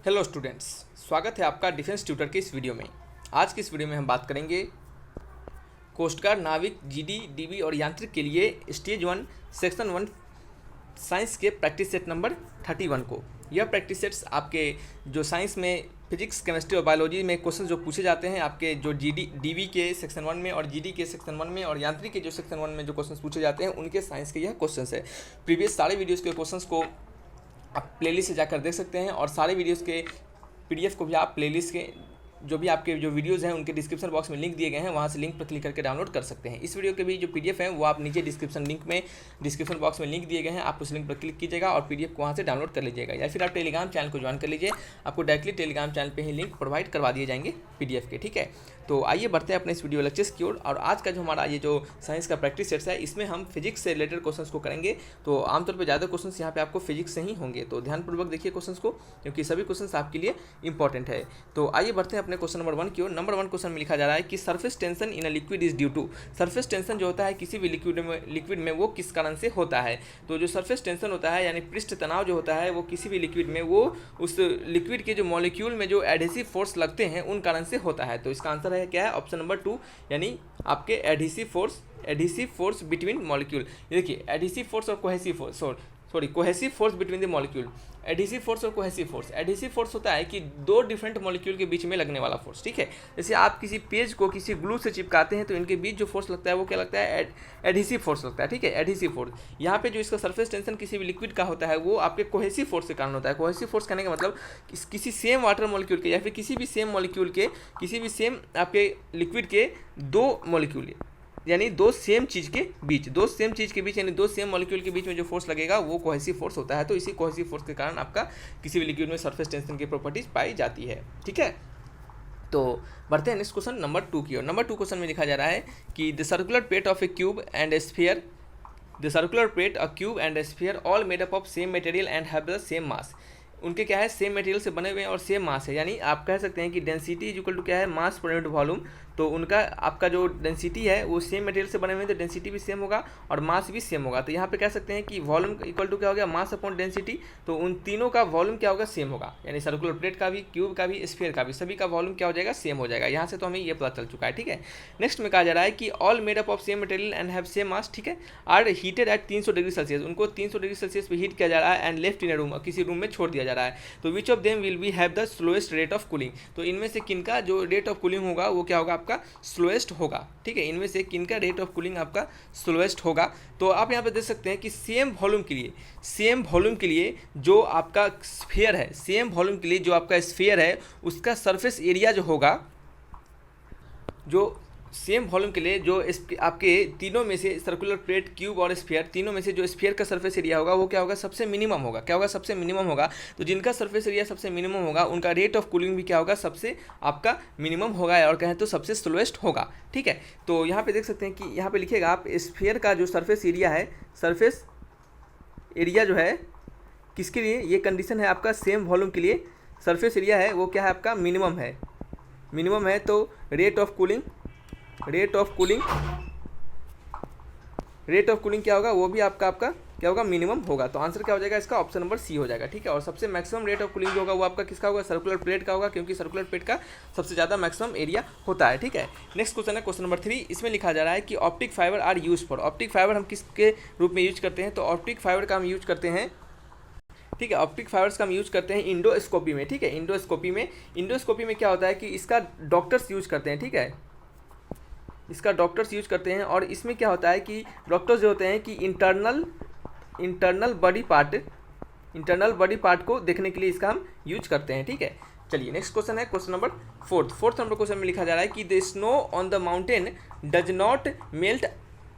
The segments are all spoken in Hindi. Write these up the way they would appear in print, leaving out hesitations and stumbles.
हेलो स्टूडेंट्स, स्वागत है आपका डिफेंस ट्यूटर के इस वीडियो में। आज की इस वीडियो में हम बात करेंगे कोस्ट गार्ड, नाविक, जीडी, डीबी और यांत्रिक के लिए स्टेज 1 सेक्शन 1 साइंस के प्रैक्टिस सेट नंबर 31 को। यह प्रैक्टिस सेट्स आपके जो साइंस में फिजिक्स, केमिस्ट्री और बायोलॉजी में क्वेश्चन जो पूछे जाते हैं, आपके जो डीबी के सेक्शन 1 में और जीडी के सेक्शन 1 में और यांत्रिक के जो सेक्शन 1 में जो क्वेश्चन पूछे जाते हैं, उनके साइंस के यह क्वेश्चन है। प्रीवियस सारे वीडियोज़ के क्वेश्चन को आप प्लेलिस्ट से जाकर देख सकते हैं और सारे वीडियोस के पीडीएफ को भी आप प्लेलिस्ट के जो भी आपके जो वीडियोज़ हैं उनके डिस्क्रिप्शन बॉक्स में लिंक दिए गए हैं, वहाँ से लिंक पर क्लिक करके डाउनलोड कर सकते हैं। इस वीडियो के भी जो पीडीएफ है वो आप नीचे डिस्क्रिप्शन बॉक्स में लिंक दिए गए हैं, आप उस लिंक पर क्लिक कीजिएगा और पीडीएफ को वहाँ से डाउनलोड कर लीजिएगा, या फिर आप टेलीग्राम चैनल को ज्वाइन कर लीजिए। आपको डायरेक्टली टेलीग्राम चैनल पर ही लिंक प्रोवाइड करवा दिए जाएंगे पीडीएफ के। ठीक है, तो आइए बढ़ते हैं अपने इस वीडियो लेक्चर्स की ओर। और आज का जो हमारा ये जो साइंस का प्रैक्टिस सेट्स है, इसमें हम फिजिक्स से रिलेटेड क्वेश्चंस को करेंगे। तो आमतौर पे ज़्यादा क्वेश्चंस यहाँ पे आपको फिजिक्स से ही होंगे, तो ध्यानपूर्वक देखिए क्वेश्चंस को, क्योंकि सभी क्वेश्चंस आपके लिए इंपॉर्टेंट है। तो आइए बढ़ते हैं अपने क्वेश्चन नंबर 1 की ओर। नंबर 1 क्वेश्चन में लिखा जा रहा है कि surface tension in a liquid is due to. Surface tension जो होता है किसी भी लिक्विड में वो किस कारण से होता है। तो जो सरफेस टेंशन होता है यानी पृष्ठ तनाव जो होता है वो किसी भी लिक्विड में वो उस लिक्विड के जो मॉलिक्यूल में जो एडहेसिव फोर्स लगते हैं उन कारण से होता है। तो इसका आंसर है क्या है, ऑप्शन नंबर 2, यानी आपके एडहेसिव फोर्स बिटवीन मॉलिक्यूल। देखिए एडहेसिव फोर्स और cohesive force between the molecule. Adhesive force और कोहेसिव फोर्स, एडहेसिव फोर्स होता है कि दो डिफरेंट मॉलिक्यूल के बीच में लगने वाला फोर्स। ठीक है, जैसे आप किसी पेज को किसी ग्लू से चिपकाते हैं तो इनके बीच जो फोर्स लगता है वो क्या लगता है, एडहेसिव फोर्स लगता है। ठीक है, एडहेसिव फोर्स। यहाँ पे जो इसका सरफेस टेंशन किसी भी लिक्विड का होता है वो आपके कोहेसिव फोर्स के कारण होता है। कोहेसिव फोर्स कहने का मतलब किसी सेम वाटर मॉलिक्यूल के या फिर किसी भी सेम मॉलिक्यूल के, किसी भी सेम आपके लिक्विड के दो मॉलिक्यूल यानी दो सेम चीज़ के बीच यानी दो सेम मॉलिक्यूल के बीच में जो फोर्स लगेगा वो कोहेसिव फोर्स होता है। तो इसी कोहेसिव फोर्स के कारण आपका किसी भी लिक्विड में सरफेस टेंशन की प्रॉपर्टीज पाई जाती है। ठीक है, तो बढ़ते हैं नेक्स्ट क्वेश्चन नंबर 2 की ओर। नंबर 2 क्वेश्चन में लिखा जा रहा है कि the circular plate of A cube and A sphere, the circular plate, a cube and A sphere all made up of same material and have the same mass. उनके क्या है, सेम मटेरियल से बने हुए हैं और सेम मास है। यानी आप कह सकते हैं कि डेंसिटी इज इक्वल टू क्या है, मास पर यूनिट वॉल्यूम। तो उनका आपका जो डेंसिटी है वो सेम मटेरियल से बने हुए हैं, तो डेंसिटी भी सेम होगा और मास भी सेम होगा। तो यहाँ पे कह सकते हैं कि वॉल्यूम इक्वल टू क्या हो गया, मास अपॉन डेंसिटी। तो उन तीनों का वॉल्यूम क्या होगा, सेम होगा। यानी सर्कुलर प्लेट का भी, क्यूब का भी, स्फीयर का भी, सभी का वॉल्यूम क्या हो जाएगा, सेम हो जाएगा। यहाँ से तो हमें ये पता चल चुका है। ठीक है, नेक्स्ट में कहा जा रहा है कि all made up of same material and have same mass. ठीक है, are heated at 300 degree Celsius. उनको 300 डिग्री सेल्सियस पे हीट किया जा रहा है and left in a room, किसी रूम में छोड़ दिया जा रहा है। तो which of them will be have the slowest rate of cooling. तो इनमें से किनका जो रेट ऑफ कूलिंग होगा वो क्या होगा, आपका स्लोएस्ट होगा। ठीक है, इनमें से किनका रेट ऑफ कूलिंग आपका स्लोएस्ट होगा। तो आप यहाँ पे देख सकते हैं कि सेम वॉल्यूम के लिए जो आपका स्फीयर है, सेम वॉल्यूम के लिए जो आपका स्फीयर है उसका सरफेस एरिया जो होगा, जो सेम वॉल्यूम के लिए जो आपके तीनों में से सर्कुलर प्लेट, क्यूब और स्फीयर, तीनों में से जो स्फीयर का सरफेस एरिया होगा वो क्या होगा, सबसे मिनिमम होगा। क्या होगा, सबसे मिनिमम होगा। तो जिनका सरफेस एरिया सबसे मिनिमम होगा उनका रेट ऑफ कूलिंग भी क्या होगा, सबसे आपका मिनिमम होगा, और कहें तो सबसे स्लोएस्ट होगा। ठीक है, तो यहाँ पे देख सकते हैं कि यहाँ पे लिखिएगा आप, स्फीयर का जो सरफेस एरिया है, सरफेस एरिया जो है किसके लिए, ये कंडीशन है आपका सेम वॉल्यूम के लिए सरफेस एरिया है वो क्या है, आपका मिनिमम है। तो रेट ऑफ कूलिंग क्या होगा, वो भी आपका क्या होगा, मिनिमम होगा। तो आंसर क्या हो जाएगा इसका, ऑप्शन नंबर सी हो जाएगा। ठीक है, और सबसे मैक्सिमम रेट ऑफ कूलिंग जो होगा वो आपका किसका होगा, सर्कुलर प्लेट का होगा, क्योंकि सर्कुलर प्लेट का सबसे ज़्यादा मैक्सिमम एरिया होता है। ठीक है, नेक्स्ट क्वेश्चन है क्वेश्चन नंबर 3। इसमें लिखा जा रहा है कि optic fibre are use for. Optic fibre हम किसके रूप में यूज करते हैं, तो ऑप्टिक फाइबर का हम यूज करते हैं, ठीक है, ऑप्टिक फाइबर्स का हम यूज करते हैं इंडोस्कोपी में। ठीक है, इंडोस्कोपी में क्या होता है कि इसका डॉक्टर्स यूज करते हैं। ठीक है, इसका डॉक्टर्स यूज करते हैं, और इसमें क्या होता है कि डॉक्टर्स जो होते हैं कि इंटरनल बॉडी पार्ट को देखने के लिए इसका हम यूज करते हैं। ठीक है, चलिए नेक्स्ट क्वेश्चन है क्वेश्चन नंबर 4 नंबर क्वेश्चन में लिखा जा रहा है कि the snow on the mountain does not melt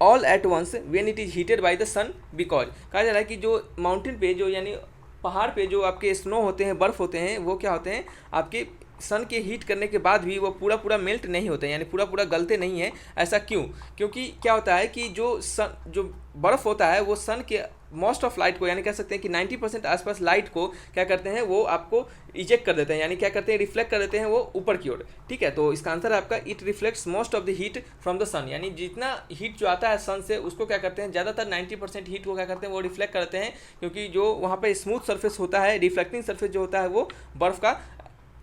all at once when it is heated by the sun because. कहा जा रहा है कि जो माउंटेन पे, जो यानी पहाड़ पे जो आपके स्नो होते हैं, बर्फ़ होते हैं, वो क्या होते हैं, आपके सन के हीट करने के बाद भी वो पूरा मेल्ट नहीं होते हैं, यानी पूरा गलते नहीं हैं। ऐसा क्यों, क्योंकि क्या होता है कि जो बर्फ़ होता है वो सन के मोस्ट ऑफ लाइट को, यानी कह सकते हैं कि 90% आसपास लाइट को क्या करते हैं, वो आपको इजेक्ट कर देते हैं, यानी क्या करते हैं, रिफ्लेक्ट कर देते हैं वो ऊपर की ओर। ठीक है, तो इसका आंसर है आपका it reflects most of the heat from the sun, यानी जितना हीट जो आता है सन से उसको क्या करते हैं, ज़्यादातर 90% हीट को क्या करते हैं, वो रिफ्लेक्ट करते हैं, क्योंकि जो वहाँ पर स्मूथ सरफेस होता है, रिफ्लेक्टिंग सरफेस जो होता है वो बर्फ़ का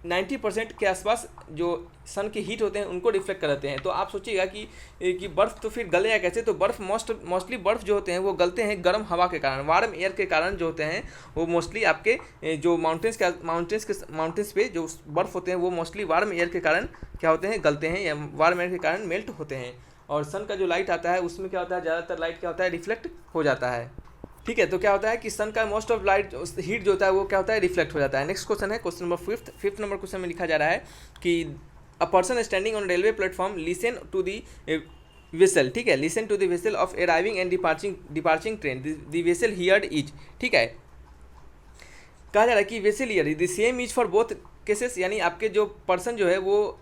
90% के आसपास जो सन के हीट होते हैं उनको रिफ्लेक्ट कराते हैं। तो आप सोचिएगा कि बर्फ़ तो फिर गलेगा कैसे, तो बर्फ़ मोस्टली बर्फ़ जो होते हैं वो गलते हैं गर्म हवा के कारण, वार्म एयर के कारण जो होते हैं वो मोस्टली आपके जो माउंटेन्स पे जो बर्फ़ होते हैं वो मोस्टली वार्म एयर के कारण क्या होते हैं, गलते हैं या वार्म एयर के कारण मेल्ट होते हैं। और सन का जो लाइट आता है उसमें क्या होता है, ज़्यादातर लाइट क्या होता है, रिफ्लेक्ट हो जाता है। ठीक है, तो क्या होता है कि सन का मोस्ट ऑफ लाइट हीट जो होता है वो क्या होता है, रिफ्लेक्ट हो जाता है। नेक्स्ट क्वेश्चन है question number fifth number question में लिखा जा रहा है कि a person standing on railway platform listen to the whistle, ठीक है, listen to the whistle of arriving and departing train, the whistle heard is, ठीक है, कहा जा रहा है कि whistle heard the same is for both cases, यानी आपके जो पर्सन जो है वो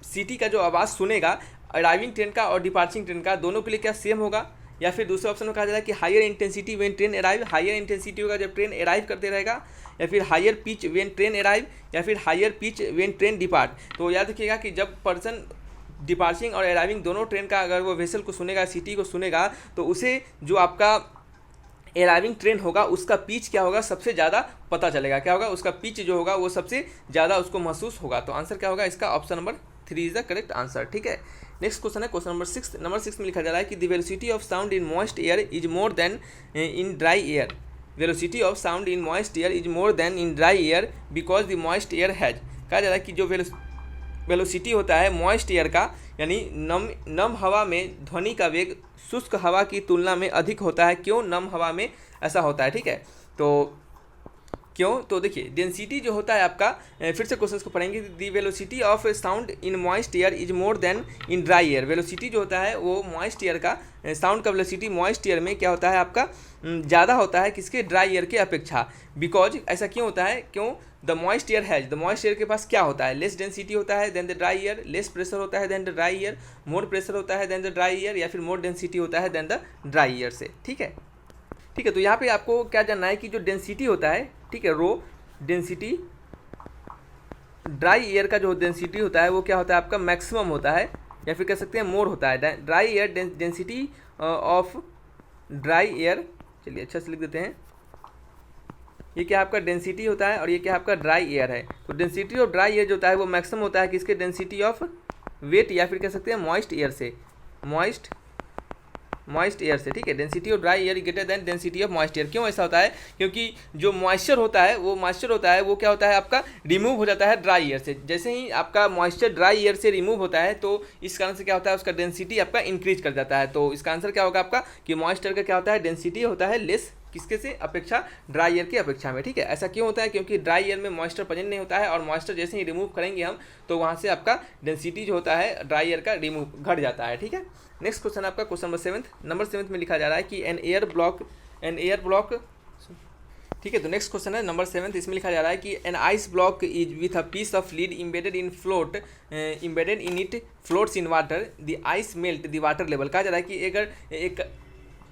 सिटी का जो आवाज़ सुनेगा अराइविंग ट्रेन का और डिपार्चिंग ट्रेन का, दोनों के लिए क्या सेम होगा, या फिर दूसरे ऑप्शन में कहा जा रहा है कि higher intensity when train arrive, higher intensity होगा जब ट्रेन अराइव करते रहेगा, या फिर higher pitch when train arrive, या फिर higher pitch when train depart. तो याद रखिएगा कि जब पर्सन डिपार्चिंग और अराइविंग दोनों ट्रेन का अगर वो वेसल को सुनेगा, सिटी को सुनेगा, तो उसे जो आपका अराइविंग ट्रेन होगा उसका पिच क्या होगा, सबसे ज़्यादा पता चलेगा, क्या होगा, उसका पिच जो होगा वो सबसे ज़्यादा उसको महसूस होगा। तो आंसर क्या होगा इसका, option number 3 is the correct answer. ठीक है, नेक्स्ट क्वेश्चन है क्वेश्चन नंबर 6 में लिखा जा रहा है कि the velocity of sound in moist air is more then in dry air, velocity of sound in moist air is more then in dry air because the moist air has, कहा जा रहा है कि जो वेलोसिटी होता है मॉइस्ट एयर का, यानी नम हवा में ध्वनि का वेग शुष्क हवा की तुलना में अधिक होता है। क्यों नम हवा में ऐसा होता है, ठीक है, तो क्यों, तो देखिए डेंसिटी जो होता है आपका, फिर से क्वेश्चन को पढ़ेंगे, the velocity of sound in moist air is more then in dry air, velocity जो होता है वो मॉइस्ट एयर का, साउंड का वेलोसिटी मॉइस्ट एयर में क्या होता है आपका ज़्यादा होता है किसके, ड्राई एयर के अपेक्षा। बिकॉज ऐसा क्यों होता है, क्यों, the moist air has, the moist air के पास क्या होता है, लेस डेंसिटी होता है than the dry air, less pressure होता है than the dry air, more pressure होता है देन द ड्राई एयर, या फिर मोर डेंसिटी होता है देन द ड्राई एयर से। ठीक है, ठीक है, तो यहाँ पे आपको क्या जानना है कि जो डेंसिटी होता है, ठीक है, रो डेंसिटी, ड्राई एयर का जो डेंसिटी होता है वो क्या होता है आपका मैक्सिमम होता है, या फिर कह सकते हैं मोर होता है। Dry air density of dry air, चलिए अच्छा से लिख देते हैं, ये क्या आपका डेंसिटी होता है और ये क्या आपका ड्राई एयर है। तो डेंसिटी ऑफ ड्राई एयर जो होता है वो मैक्सिमम होता है किसके, डेंसिटी ऑफ वेट, या फिर कह सकते हैं मॉइस्ट एयर से, मॉइस्ट एयर से। ठीक है, density of dry air greater than density of moist air. क्यों ऐसा होता है, क्योंकि जो मॉइस्चर होता है वो क्या होता है आपका रिमूव हो जाता है ड्राई एयर से। जैसे ही आपका मॉइस्चर ड्राई एयर से रिमूव होता है तो इस कारण से क्या होता है, उसका डेंसिटी आपका इंक्रीज कर जाता है। तो इसका आंसर क्या होगा आपका कि मॉइस्चर का क्या होता है, डेंसिटी होता है लेस किसके से अपेक्षा, ड्राई एयर की अपेक्षा में। ठीक है, ऐसा क्यों होता है, क्योंकि ड्राई एयर में मॉइस्चर प्रेजेंट नहीं होता है और मॉइस्चर जैसे ही रिमूव करेंगे हम तो वहाँ से आपका डेंसिटी जो होता है ड्राई एयर का रिमूव घट जाता है। ठीक है, नेक्स्ट क्वेश्चन आपका क्वेश्चन नंबर 7 में लिखा जा रहा है कि एन एयर ब्लॉक, ठीक है, तो नेक्स्ट क्वेश्चन है नंबर 7, इसमें लिखा जा रहा है कि an ice block is with a piece of lead embedded in it floats in water, the ice melt the water level. कहा जा रहा है कि अगर एक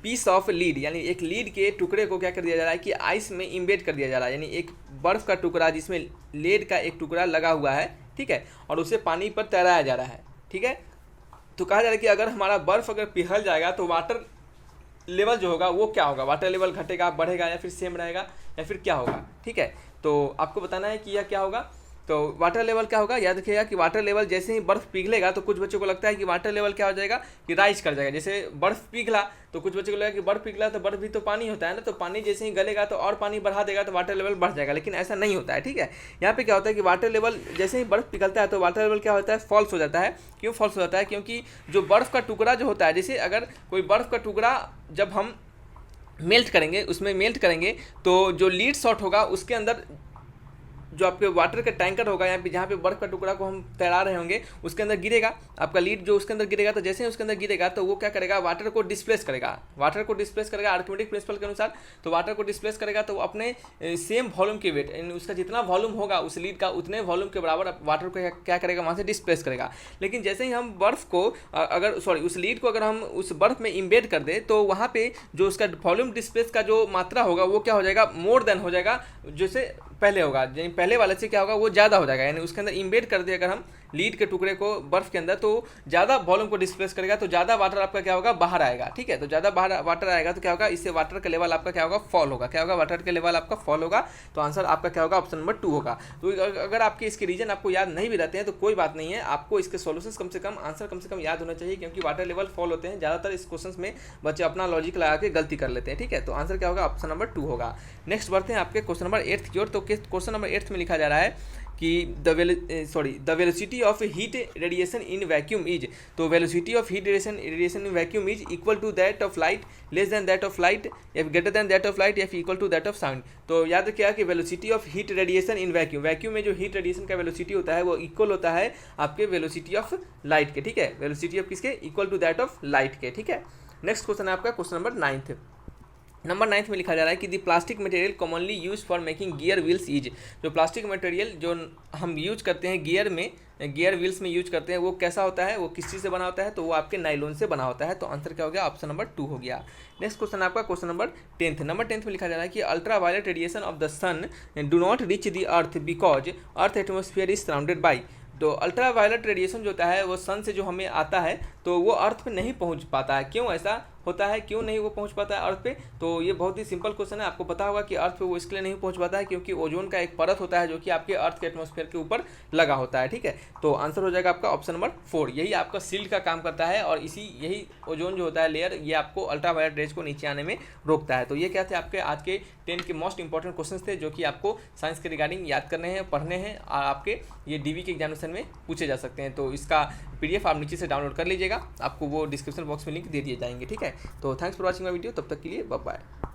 पीस ऑफ लीड यानी एक लीड के टुकड़े को क्या कर दिया जा रहा है कि आइस में इम्बेड कर दिया जा रहा है, यानी एक बर्फ़ का टुकड़ा जिसमें लेड का एक टुकड़ा लगा हुआ है, ठीक है, और उसे पानी पर तैराया जा रहा है। ठीक है, तो कहा जा रहा है कि अगर हमारा बर्फ़ अगर पिघल जाएगा तो वाटर लेवल जो होगा वो क्या होगा, वाटर लेवल घटेगा, बढ़ेगा, या फिर सेम रहेगा, या फिर क्या होगा। ठीक है, तो आपको बताना है कि यह क्या होगा। तो वाटर लेवल क्या होगा, याद रखिएगा कि वाटर लेवल जैसे ही बर्फ़ पिघलेगा तो कुछ बच्चों को लगता है कि वाटर लेवल क्या हो जाएगा कि राइज कर जाएगा। जैसे बर्फ़ पिघला तो कुछ बच्चों को लगेगा कि बर्फ़ पिघला तो बर्फ़ भी तो पानी होता है ना, तो पानी जैसे ही गलेगा तो और पानी बढ़ा देगा तो वाटर लेवल बढ़ जाएगा, लेकिन ऐसा नहीं होता है। ठीक है, यहाँ पे क्या होता है कि वाटर लेवल जैसे ही बर्फ़ पिघलता है तो वाटर लेवल क्या होता है, फॉल्स हो जाता है। क्यों फॉल्स हो जाता है, क्योंकि जो बर्फ़ का टुकड़ा जो होता है, जैसे अगर कोई बर्फ़ का टुकड़ा जब हम मेल्ट करेंगे, उसमें मेल्ट करेंगे तो जो लीड शॉट होगा उसके अंदर जो आपके वाटर का टैंकर होगा यहाँ पे, जहाँ पे बर्फ़ का टुकड़ा को हम तैरा रहे होंगे, उसके अंदर गिरेगा, आपका लीड जो उसके अंदर गिरेगा, तो जैसे ही उसके अंदर गिरेगा तो वो क्या करेगा, वाटर को डिस्प्लेस करेगा, वाटर को डिस्प्लेस करेगा आर्किमिडीज प्रिंसिपल के अनुसार। तो वाटर को डिस्प्लेस करेगा तो अपने सेम वॉल्यूम के वेट, उसका जितना वॉल्यूम होगा उस लीड का, उतने वॉल्यूम के बराबर वाटर को क्या करेगा, वहाँ से डिस्प्लेस करेगा। लेकिन जैसे ही हम बर्फ़ को उस लीड को अगर हम उस बर्फ़ में इम्बेड कर दे, तो वहाँ पे जो उसका वॉल्यूम डिस्प्लेस का जो मात्रा होगा वो क्या हो जाएगा, मोर देन हो जाएगा जैसे पहले होगा, यानी पहले वाले से क्या होगा, वो ज़्यादा हो जाएगा। यानी उसके अंदर इम्बेड कर दे अगर हम लीड के टुकड़े को बर्फ़ के अंदर, तो ज़्यादा वॉल्यूम को डिस्प्लेस करेगा, तो ज़्यादा वाटर आपका क्या होगा, बाहर आएगा। ठीक है, तो ज़्यादा बाहर वाटर आएगा तो क्या होगा, इससे वाटर का लेवल आपका क्या होगा, फॉल होगा। क्या होगा, वाटर का लेवल आपका फॉल होगा। तो आंसर आपका क्या होगा, ऑप्शन नंबर 2 होगा। तो अगर आपके इसके रीजन आपको याद नहीं भी रहते हैं तो कोई बात नहीं है, आपको इसके सॉल्यूशंस कम से कम, आंसर कम से कम याद होना चाहिए, क्योंकि वाटर लेवल फॉल होते हैं ज़्यादातर इस क्वेश्चन में, बच्चे अपना लॉजिक लगा के गलती कर लेते हैं। ठीक है, तो आंसर क्या होगा, ऑप्शन नंबर 2 होगा। नेक्स्ट बढ़ते हैं आपके क्वेश्चन नंबर 8 की ओर। तो क्वेश्चन नंबर 8 में लिखा जा रहा है कि the velocity of heat radiation in vacuum is, तो velocity of heat radiation in vacuum is equal to that of light, less than that of light, या greater than that of light, या equal to that of sound. तो याद रखिएगा कि velocity of heat radiation in vacuum, vacuum में जो हीट रेडिएशन का वेलोसिटी होता है वो इक्वल होता है आपके वेलोसिटी ऑफ लाइट के। ठीक है, वेलोसिटी ऑफ किसके, equal to that of light के। ठीक है, नेक्स्ट क्वेश्चन है आपका क्वेश्चन नंबर 9। नंबर 9 में लिखा जा रहा है कि the plastic material commonly use for making gear wheels is, जो प्लास्टिक मटेरियल जो हम यूज करते हैं गियर व्हील्स में यूज करते हैं, वो कैसा होता है, वो किस चीज़ से बना होता है, तो वो आपके नाइलॉन से बना होता है। तो आंसर क्या हो गया, ऑप्शन नंबर 2 हो गया। नेक्स्ट क्वेश्चन आपका क्वेश्चन नंबर 10। नंबर 10 में लिखा जा रहा है कि ultraviolet radiation of the sun do not reach the earth because earth atmosphere is surrounded by, तो अल्ट्रा वायलेट रेडिएशन जो होता है वो सन से जो हमें आता है तो वो अर्थ पे नहीं पहुंच पाता है। क्यों ऐसा होता है, क्यों नहीं वो पहुंच पाता है अर्थ पे, तो ये बहुत ही सिंपल क्वेश्चन है। आपको पता होगा कि अर्थ पे वो इसके लिए नहीं पहुंच पाता है क्योंकि ओजोन का एक परत होता है जो कि आपके अर्थ के एटमॉस्फेयर के ऊपर लगा होता है। ठीक है, तो आंसर हो जाएगा आपका ऑप्शन नंबर 4। यही आपका शील्ड का काम करता है और यही ओजोन जो होता है लेयर, ये आपको अल्ट्रा वायलेट रेज को नीचे आने में रोकता है। तो ये क्या थे आपके आज के 10 के मोस्ट इंपॉर्टेंट क्वेश्चन थे जो कि आपको साइंस के रिगार्डिंग याद करने हैं, पढ़ने हैं, और आपके ये डीवी के एग्जामिनेशन में पूछे जा सकते हैं। तो इसका PDF आप नीचे से डाउनलोड कर लीजिएगा, आपको वो डिस्क्रिप्शन बॉक्स में लिंक दे दिए जाएंगे। ठीक है, तो thanks for watching my video, तब तक के लिए बाय बाय।